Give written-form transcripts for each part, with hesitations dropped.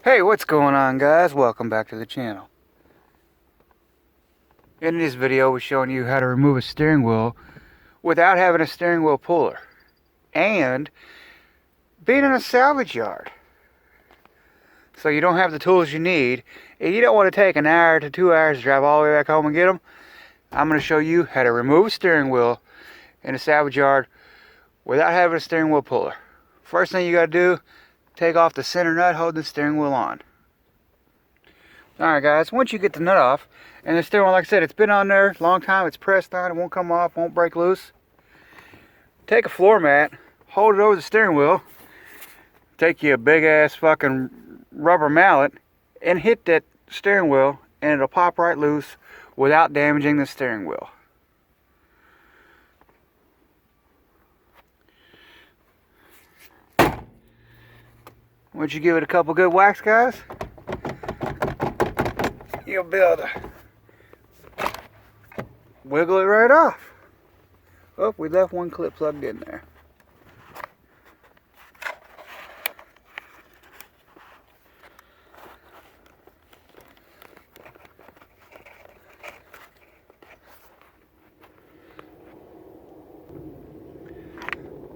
Hey, what's going on, guys? Welcome back to the channel. In this video, we're showing you how to remove a steering wheel without having a steering wheel puller and being in a salvage yard. So you don't have the tools you need and you don't want to take an hour to 2 hours to drive all the way back home and get them. I'm going to show you how to remove a steering wheel in a salvage yard without having a steering wheel puller. First thing you got to do, take off the center nut holding the steering wheel on. Alright guys, once you get the nut off, and the steering wheel, like I said, it's been on there a long time, it's pressed on, it won't come off, won't break loose. Take a floor mat, hold it over the steering wheel, take you a big ass fucking rubber mallet, and hit that steering wheel, and it'll pop right loose without damaging the steering wheel. Once you give it a couple good whacks, guys, you'll be able to wiggle it right off. Oh, we left one clip plugged in there.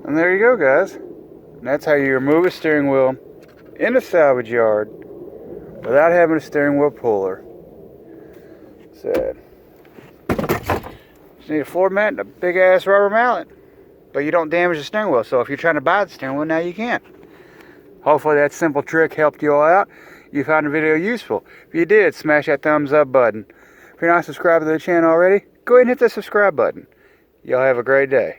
And there you go, guys. And that's how you remove a steering wheel in a salvage yard without having a steering wheel puller. Sad. Just need a floor mat and a big ass rubber mallet. But you don't damage the steering wheel, so if you're trying to buy the steering wheel, now you can't. Hopefully that simple trick helped you all out. You found the video useful. If you did, smash that thumbs up button. If you're not subscribed to the channel already, go ahead and hit the subscribe button. Y'all have a great day.